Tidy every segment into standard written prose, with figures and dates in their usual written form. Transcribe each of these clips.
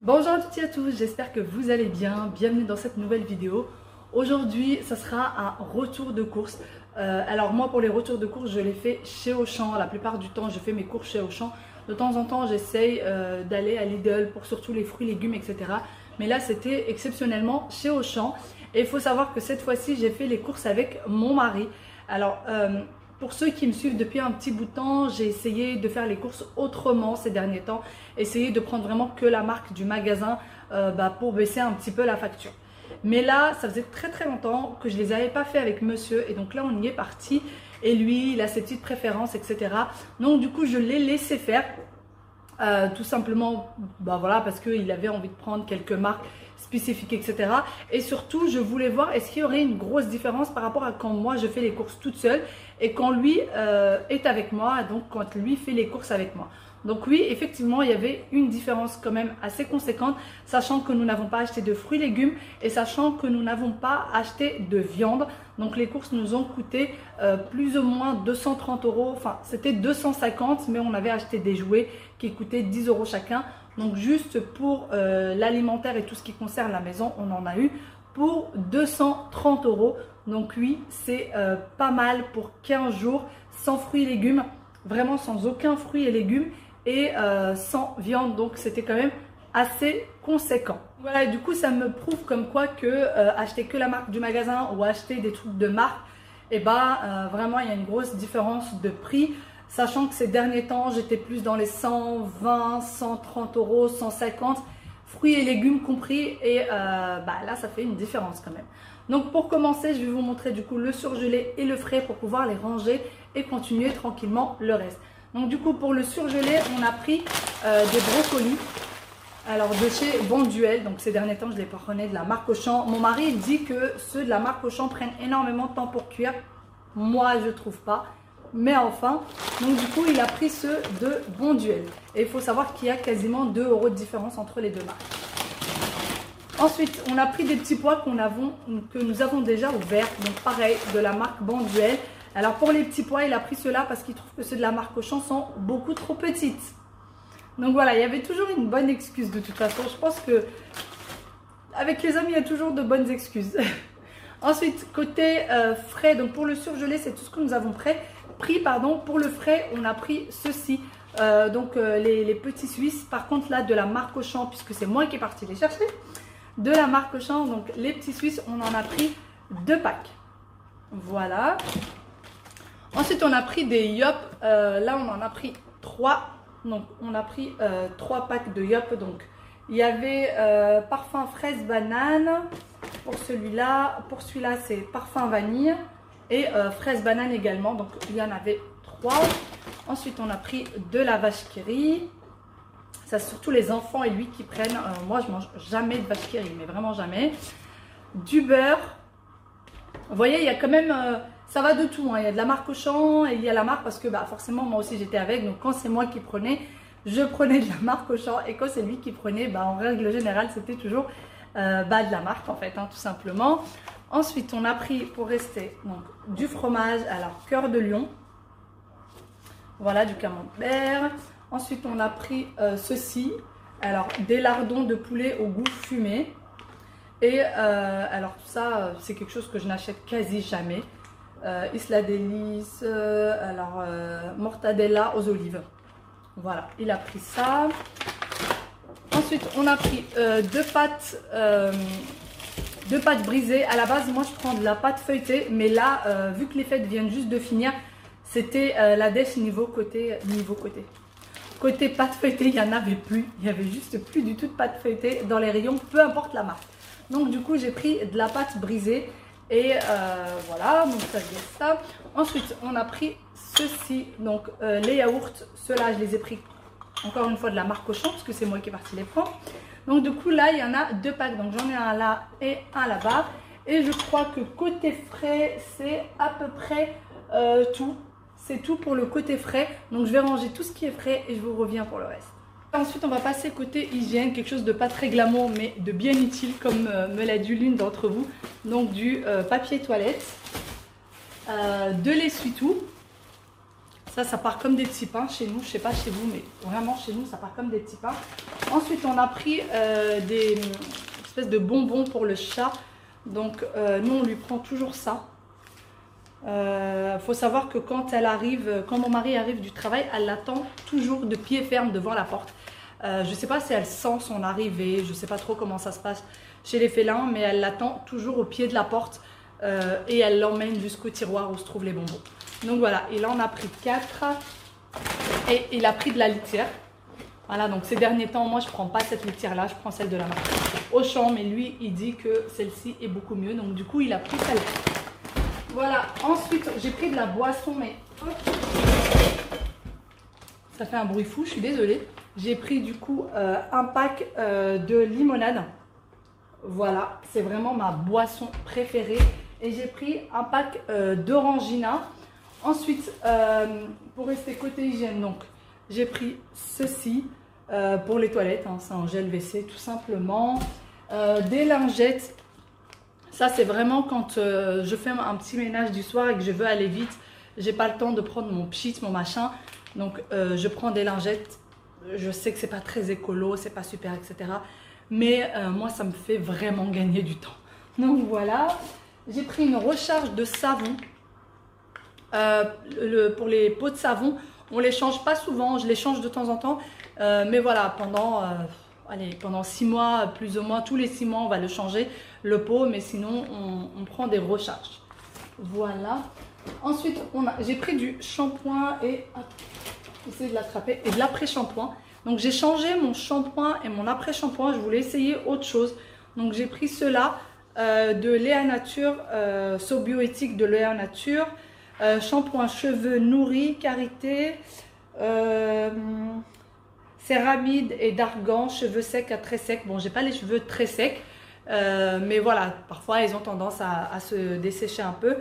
Bonjour à toutes et à tous, j'espère que vous allez bien, bienvenue dans cette nouvelle vidéo. Aujourd'hui, ça sera un retour de course. Alors moi pour les retours de course, je les fais chez Auchan. La plupart du temps, je fais mes courses chez Auchan. De temps en temps, j'essaye d'aller à Lidl pour surtout les fruits, légumes, etc. Mais là, c'était exceptionnellement chez Auchan. Et il faut savoir que cette fois-ci, j'ai fait les courses avec mon mari. Alors, pour ceux qui me suivent depuis un petit bout de temps, j'ai essayé de faire les courses autrement ces derniers temps. Essayer de prendre vraiment que la marque du magasin pour baisser un petit peu la facture. Mais là, ça faisait très longtemps que je ne les avais pas fait avec monsieur. Et donc là, on y est parti. Et lui, il a ses petites préférences, etc. Donc du coup, je l'ai laissé faire. Tout simplement voilà, parce qu'il avait envie de prendre quelques marques spécifiques, etc. Et surtout, je voulais voir est-ce qu'il y aurait une grosse différence par rapport à quand moi je fais les courses toute seule et quand lui est avec moi, donc quand lui fait les courses avec moi. Donc oui, effectivement, il y avait une différence quand même assez conséquente, sachant que nous n'avons pas acheté de fruits et légumes et sachant que nous n'avons pas acheté de viande. Donc les courses nous ont coûté plus ou moins 230 €, enfin c'était 250, mais on avait acheté des jouets qui coûtaient 10 € chacun. Donc juste pour l'alimentaire et tout ce qui concerne la maison, on en a eu pour 230 €. Donc oui, c'est pas mal pour 15 jours sans fruits et légumes, vraiment sans aucun fruit et légumes et sans viande. Donc c'était quand même assez conséquent. Voilà, du coup ça me prouve comme quoi que acheter que la marque du magasin ou acheter des trucs de marque, et vraiment il y a une grosse différence de prix. Sachant que ces derniers temps, j'étais plus dans les 120, 130 €, 150, fruits et légumes compris. Et là, ça fait une différence quand même. Donc pour commencer, je vais vous montrer du coup le surgelé et le frais pour pouvoir les ranger et continuer tranquillement le reste. Donc du coup, pour le surgelé, on a pris des brocolis. Alors de chez Bonduelle, donc ces derniers temps, je les prenais de la marque Auchan. Mon mari dit que ceux de la marque Auchan prennent énormément de temps pour cuire. Moi, je trouve pas. Mais enfin, donc du coup, il a pris ceux de Bonduelle. Et il faut savoir qu'il y a quasiment 2 € de différence entre les deux marques. Ensuite, on a pris des petits pois que nous avons déjà ouverts. Donc pareil, de la marque Bonduelle. Alors pour les petits pois, il a pris ceux-là parce qu'il trouve que ceux de la marque Auchan sont beaucoup trop petites. Donc voilà, il y avait toujours une bonne excuse de toute façon. Je pense que avec les hommes, il y a toujours de bonnes excuses. Ensuite, côté frais, donc pour le surgelé, c'est tout ce que nous avons pris. Pour le frais, on a pris ceci. Les petits Suisses. Par contre, là, de la marque Auchan, puisque c'est moi qui est partie les chercher. De la marque Auchan, donc les petits Suisses, on en a pris 2 packs. Voilà. Ensuite, on a pris des Yop. Là, on en a pris 3. Donc, on a pris 3 packs de Yop. Donc, il y avait parfum fraise banane pour celui-là. Pour celui-là, c'est parfum vanille et fraise banane également. Donc, il y en avait 3. Ensuite, on a pris de la vache qui rit. Ça, surtout les enfants et lui qui prennent. Moi, je mange jamais de vache qui rit, mais vraiment jamais. Du beurre. Vous voyez, il y a quand même... ça va de tout, hein. Il y a de la marque Auchan et il y a la marque parce que forcément, moi aussi, j'étais avec. Donc, quand c'est moi qui prenais, je prenais de la marque Auchan. Et quand c'est lui qui prenait, en règle générale, c'était toujours de la marque, en fait, hein, tout simplement. Ensuite, on a pris, pour rester, donc, du fromage, alors, cœur de lion. Voilà, du camembert. Ensuite, on a pris ceci. Alors, des lardons de poulet au goût fumé. Et alors, ça, c'est quelque chose que je n'achète quasi jamais. Isla Délice, mortadella aux olives. Voilà, il a pris ça. Ensuite, on a pris 2 pâtes brisées. À la base, moi, je prends de la pâte feuilletée. Mais là, vu que les fêtes viennent juste de finir, c'était la dèche niveau côté. Côté pâte feuilletée, il n'y en avait plus. Il n'y avait juste plus du tout de pâte feuilletée dans les rayons, peu importe la marque. Donc, du coup, j'ai pris de la pâte brisée. Et voilà, donc ça c'est ça. Ensuite, on a pris ceci. Donc, les yaourts, ceux-là, je les ai pris encore une fois de la marque Auchan, parce que c'est moi qui est partie les prendre. Donc, du coup, là, il y en a 2 packs. Donc, j'en ai un là et un là-bas. Et je crois que côté frais, c'est à peu près tout. C'est tout pour le côté frais. Donc, je vais ranger tout ce qui est frais et je vous reviens pour le reste. Ensuite, on va passer côté hygiène, quelque chose de pas très glamour, mais de bien utile, comme me l'a dit l'une d'entre vous. Donc, du papier toilette, de l'essuie-tout. Ça part comme des petits pains chez nous. Je sais pas chez vous, mais vraiment chez nous, ça part comme des petits pains. Ensuite, on a pris des espèces de bonbons pour le chat. Donc, nous, on lui prend toujours ça. Faut savoir que quand mon mari arrive du travail, elle l'attend toujours de pied ferme devant la porte. Je sais pas si elle sent son arrivée, je sais pas trop comment ça se passe chez les félins, mais elle l'attend toujours au pied de la porte et elle l'emmène jusqu'au tiroir où se trouvent les bonbons. Donc voilà, il en a pris 4 et il a pris de la litière. Voilà, donc ces derniers temps, moi je prends pas cette litière là, je prends celle de la marque Auchan, mais lui il dit que celle-ci est beaucoup mieux, donc du coup il a pris celle-là. Voilà, ensuite j'ai pris de la boisson, mais hop, ça fait un bruit fou, je suis désolée. J'ai pris du coup un pack de limonade. Voilà, c'est vraiment ma boisson préférée. Et j'ai pris un pack d'orangina. Ensuite, pour rester côté hygiène, donc j'ai pris ceci pour les toilettes. Hein, c'est un gel WC tout simplement. Des lingettes. Ça, c'est vraiment quand je fais un petit ménage du soir et que je veux aller vite. J'ai pas le temps de prendre mon pchit, mon machin. Donc, je prends des lingettes. Je sais que c'est pas très écolo, c'est pas super, etc. Mais moi, ça me fait vraiment gagner du temps. Donc, voilà. J'ai pris une recharge de savon. Pour les pots de savon, on les change pas souvent. Je les change de temps en temps. Mais voilà, pendant 6 mois, plus ou moins, tous les 6 mois, on va le changer, le pot, mais sinon, on prend des recharges. Voilà. Ensuite, j'ai pris du shampoing et, essayez de l'attraper, et de l'après-shampoing. Donc, j'ai changé mon shampoing et mon après-shampoing. Je voulais essayer autre chose. Donc, j'ai pris ceux-là de Léa Nature, Sobioéthique de Léa Nature, shampoing cheveux nourris, karité, céramide et d'argan, cheveux secs à très secs. Bon, j'ai pas les cheveux très secs, mais voilà, parfois ils ont tendance à se dessécher un peu.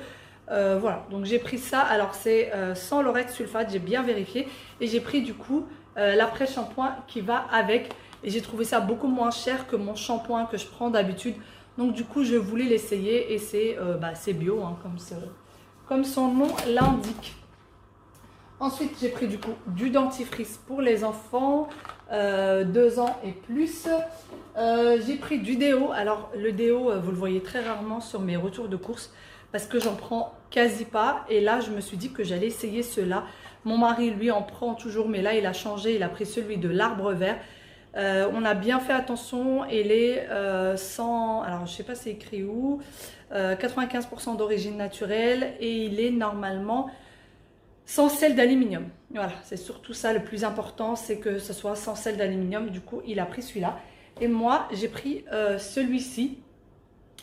Voilà, donc j'ai pris ça. Alors c'est sans laurette sulfate, j'ai bien vérifié. Et j'ai pris du coup l'après-shampoing qui va avec. Et j'ai trouvé ça beaucoup moins cher que mon shampoing que je prends d'habitude. Donc du coup je voulais l'essayer et c'est bio, hein, comme son nom l'indique. Ensuite, j'ai pris du coup du dentifrice pour les enfants, 2 ans et plus. J'ai pris du déo. Alors, le déo, vous le voyez très rarement sur mes retours de course parce que j'en prends quasi pas. Et là, je me suis dit que j'allais essayer ceux-là. Mon mari, lui, en prend toujours, mais là, il a changé. Il a pris celui de l'Arbre Vert. On a bien fait attention. Il est sans... Alors, je ne sais pas c'est écrit où. 95% d'origine naturelle. Et il est normalement... sans sel d'aluminium. Voilà, c'est surtout ça le plus important, c'est que ce soit sans sel d'aluminium. Du coup, il a pris celui-là. Et moi, j'ai pris celui-ci.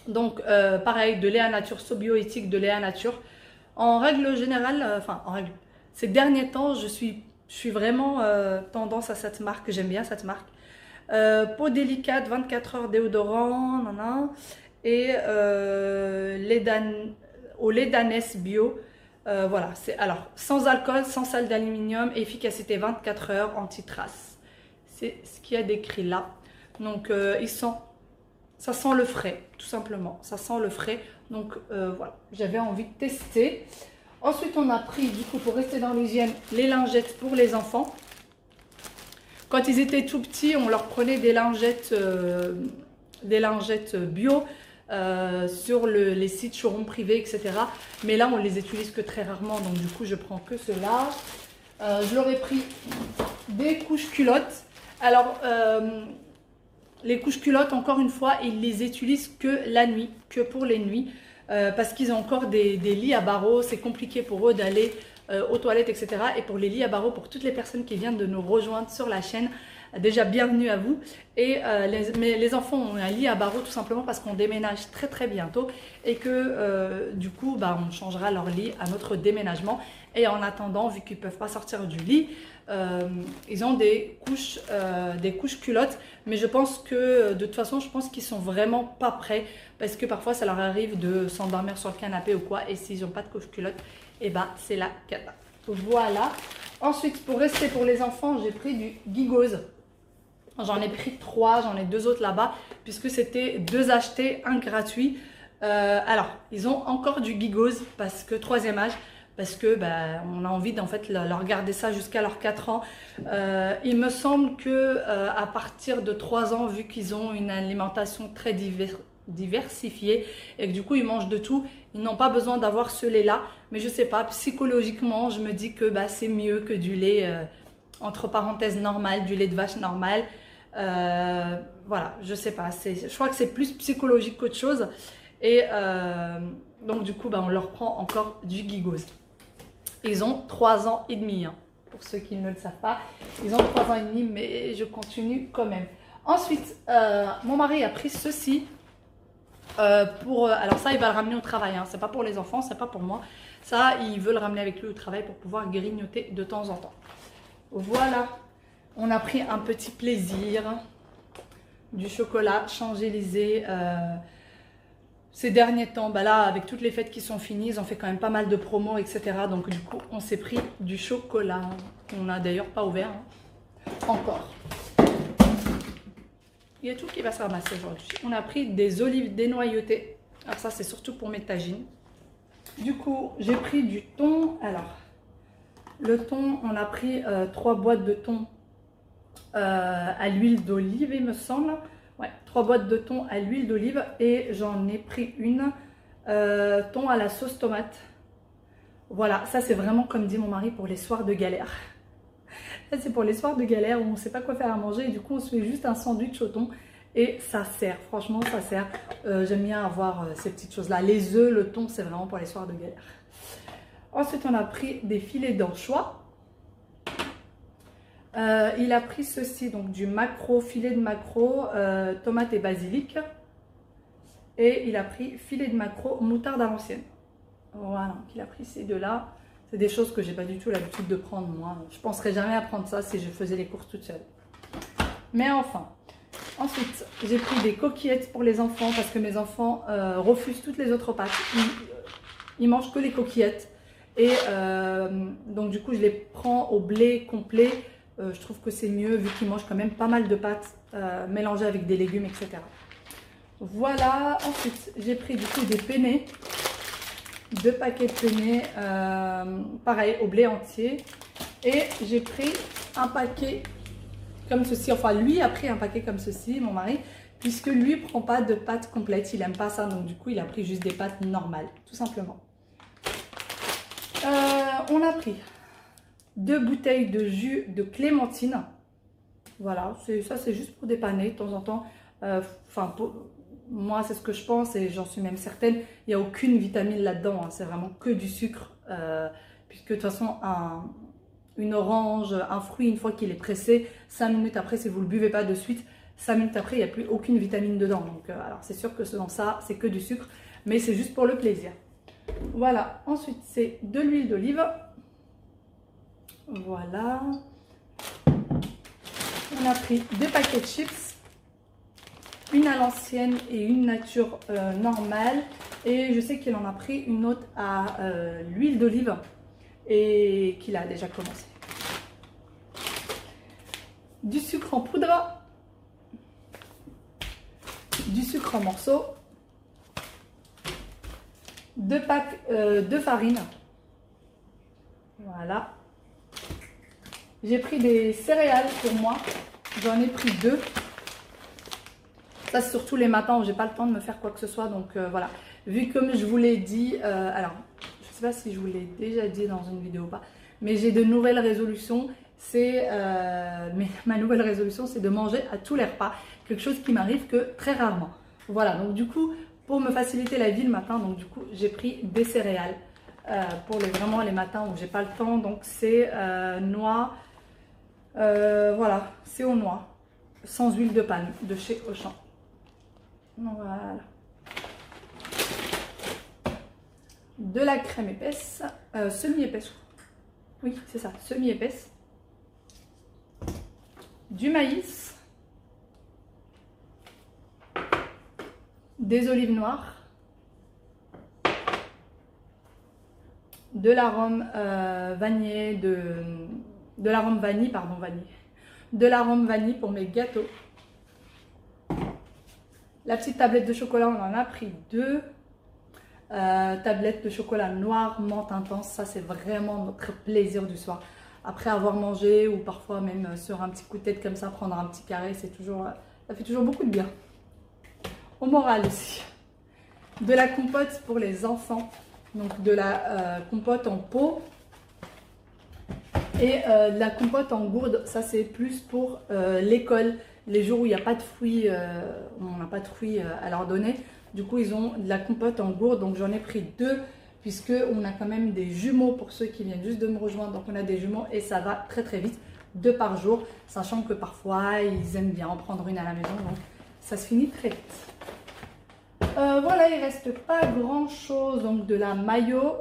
Donc, pareil, de Léa Nature, Sobioéthique de Léa Nature. En règle générale, ces derniers temps, je suis vraiment tendance à cette marque. J'aime bien cette marque. Peau délicate, 24 heures déodorant, et au lait d'ânesse bio. Voilà, c'est alors sans alcool, sans sel d'aluminium, efficacité 24 heures, anti-trace. C'est ce qu'il y a décrit là. Donc, ça sent le frais, tout simplement. Ça sent le frais. Donc, voilà, j'avais envie de tester. Ensuite, on a pris, du coup, pour rester dans l'hygiène, les lingettes pour les enfants. Quand ils étaient tout petits, on leur prenait des lingettes bio. Sur les sites showroom privés, etc. Mais là, on les utilise que très rarement, donc du coup, je prends que ceux-là. Je leur ai pris des couches culottes. Alors, les couches culottes, encore une fois, ils les utilisent que la nuit, que pour les nuits, parce qu'ils ont encore des lits à barreaux. C'est compliqué pour eux d'aller aux toilettes, etc. Et pour les lits à barreaux, pour toutes les personnes qui viennent de nous rejoindre sur la chaîne, déjà bienvenue à vous. Et mais les enfants ont un lit à barreaux tout simplement parce qu'on déménage très très bientôt et que du coup on changera leur lit à notre déménagement. Et en attendant, vu qu'ils ne peuvent pas sortir du lit, ils ont des couches culottes. Mais je pense que de toute façon, je pense qu'ils sont vraiment pas prêts parce que parfois ça leur arrive de s'endormir sur le canapé ou quoi. Et s'ils n'ont pas de couche culotte, et c'est la cata. Voilà. Ensuite, pour rester pour les enfants, j'ai pris du Gigose. J'en ai pris 3, j'en ai 2 autres là-bas, puisque c'était 2 achetés, 1 gratuit. Alors, ils ont encore du Gigose, parce que 3e âge, parce que bah, on a envie d'en fait leur garder ça jusqu'à leurs 4 ans. Il me semble que à partir de 3 ans, vu qu'ils ont une alimentation très diversifiée et que du coup ils mangent de tout, ils n'ont pas besoin d'avoir ce lait là. Mais je sais pas, psychologiquement je me dis que bah, c'est mieux que du lait entre parenthèses normal, du lait de vache normal. Voilà, je sais pas, je crois que c'est plus psychologique qu'autre chose. Et donc du coup bah, on leur prend encore du Gigose. Ils ont 3 ans et demi, hein, pour ceux qui ne le savent pas. Ils ont 3 ans et demi, mais je continue quand même. Ensuite, mon mari a pris ceci. Alors ça, il va le ramener au travail. Hein. C'est pas pour les enfants, c'est pas pour moi. Ça, il veut le ramener avec lui au travail pour pouvoir grignoter de temps en temps. Voilà. On a pris un petit plaisir. Du chocolat Champs-Élysées. Ces derniers temps, bah là, avec toutes les fêtes qui sont finies, ils ont fait quand même pas mal de promos, etc. Donc du coup, on s'est pris du chocolat. On n'a d'ailleurs pas ouvert, hein. Encore. Il y a tout qui va se ramasser aujourd'hui. On a pris des olives dénoyautées. Alors ça, c'est surtout pour mes tagines. Du coup, j'ai pris du thon. Alors, le thon, on a pris 3 boîtes de thon à l'huile d'olive, il me semble. Ouais, 3 boîtes de thon à l'huile d'olive et j'en ai pris une thon à la sauce tomate. Voilà, ça c'est vraiment comme dit mon mari pour les soirs de galère. Ça c'est pour les soirs de galère où on ne sait pas quoi faire à manger et du coup on se fait juste un sandwich au thon et ça sert, franchement ça sert. J'aime bien avoir ces petites choses là. Les œufs, le thon c'est vraiment pour les soirs de galère. Ensuite on a pris des filets d'anchois. Il a pris ceci, donc du maquereau, filet de maquereau, tomate et basilic. Et il a pris filet de maquereau, moutarde à l'ancienne. Voilà, donc il a pris ces deux-là. C'est des choses que j'ai pas du tout l'habitude de prendre moi. Je penserais jamais à prendre ça si je faisais les courses toute seule. Mais enfin. Ensuite, j'ai pris des coquillettes pour les enfants parce que mes enfants refusent toutes les autres pâtes. Ils mangent que les coquillettes. Et donc du coup, je les prends au blé complet. Je trouve que c'est mieux vu qu'ils mangent quand même pas mal de pâtes mélangées avec des légumes, etc. Voilà. Ensuite, j'ai pris du coup des penne. 2 paquets de penne, pareil, au blé entier. Et j'ai pris un paquet comme ceci. Enfin, lui a pris un paquet comme ceci, mon mari, puisque lui ne prend pas de pâtes complètes. Il n'aime pas ça. Donc du coup, il a pris juste des pâtes normales, tout simplement. On a pris 2 bouteilles de jus de clémentine. Voilà, ça c'est juste pour dépanner de temps en temps. Enfin, moi c'est ce que je pense et j'en suis même certaine. Il n'y a aucune vitamine là-dedans, hein, c'est vraiment que du sucre. Puisque de toute façon, une orange, un fruit, une fois qu'il est pressé, 5 minutes après, si vous ne le buvez pas de suite, 5 minutes après, il n'y a plus aucune vitamine dedans. Donc, alors c'est sûr que selon ça, c'est que du sucre, mais c'est juste pour le plaisir. Voilà, ensuite c'est de l'huile d'olive. Voilà. On a pris 2 paquets de chips. Une à l'ancienne et une nature normale. Et je sais qu'il en a pris une autre à l'huile d'olive et qu'il a déjà commencé. Du sucre en poudre. Du sucre en morceaux. 2 packs de farine. Voilà. J'ai pris des céréales pour moi. J'en ai pris 2. Ça, c'est surtout les matins où j'ai pas le temps de me faire quoi que ce soit. Donc voilà. Vu comme je vous l'ai dit, alors je sais pas si je vous l'ai déjà dit dans une vidéo ou pas, mais j'ai de nouvelles résolutions. Ma nouvelle résolution, c'est de manger à tous les repas. Quelque chose qui m'arrive que très rarement. Voilà. Donc du coup, pour me faciliter la vie le matin, donc du coup, j'ai pris des céréales pour vraiment les matins où j'ai pas le temps. Donc c'est noix. Voilà, c'est aux noix, sans huile de palme, de chez Auchan. Voilà. De la crème épaisse, semi-épaisse. Oui, c'est ça, semi-épaisse. Du maïs. Des olives noires. De l'arôme vanille, de l'arôme vanille, pardon, vanille. De l'arôme vanille pour mes gâteaux. La petite tablette de chocolat, on en a pris 2. tablette de chocolat noir, menthe intense. Ça, c'est vraiment notre plaisir du soir. Après avoir mangé ou parfois même sur un petit coup de tête comme ça, prendre un petit carré, c'est toujours, ça fait toujours beaucoup de bien. Au moral aussi. De la compote pour les enfants. Donc de la compote en pot. Et de la compote en gourde. Ça, c'est plus pour l'école. Les jours où il n'y a pas de fruits, on n'a pas de fruits à leur donner. Du coup, ils ont de la compote en gourde. Donc j'en ai pris 2. Puisqu'on a quand même des jumeaux pour ceux qui viennent juste de me rejoindre. Donc on a des jumeaux et ça va très très vite, 2 par jour. Sachant que parfois ils aiment bien en prendre une à la maison. Donc ça se finit très vite. Voilà, il ne reste pas grand chose. Donc de la mayo,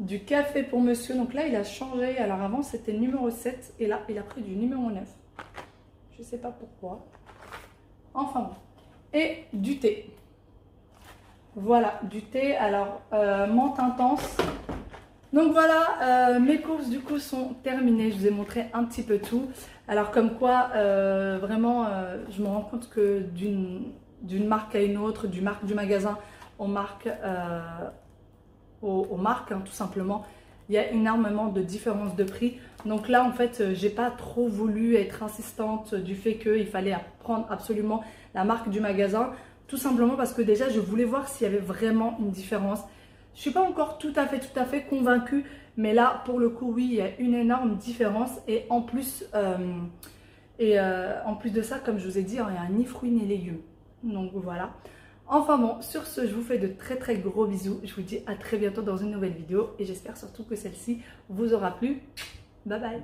du café pour monsieur. Donc là il a changé. Alors avant c'était le numéro 7 et là il a pris du numéro 9. Je ne sais pas pourquoi. Enfin bon. Et du thé. Voilà, du thé, alors menthe intense. Donc voilà, mes courses du coup sont terminées. Je vous ai montré un petit peu tout. Alors comme quoi, vraiment, je me rends compte que d'une marque à une autre, du magasin aux marques, aux marques hein, tout simplement, il y a énormément de différences de prix. Donc là, en fait, j'ai pas trop voulu être insistante du fait qu'il fallait prendre absolument la marque du magasin. Tout simplement parce que déjà, je voulais voir s'il y avait vraiment une différence. Je ne suis pas encore tout à fait convaincue. Mais là, pour le coup, oui, il y a une énorme différence. Et en plus, en plus de ça, comme je vous ai dit, il n'y a ni fruits ni légumes. Donc voilà. Enfin bon, sur ce, je vous fais de très très gros bisous. Je vous dis à très bientôt dans une nouvelle vidéo. Et j'espère surtout que celle-ci vous aura plu. Bye bye.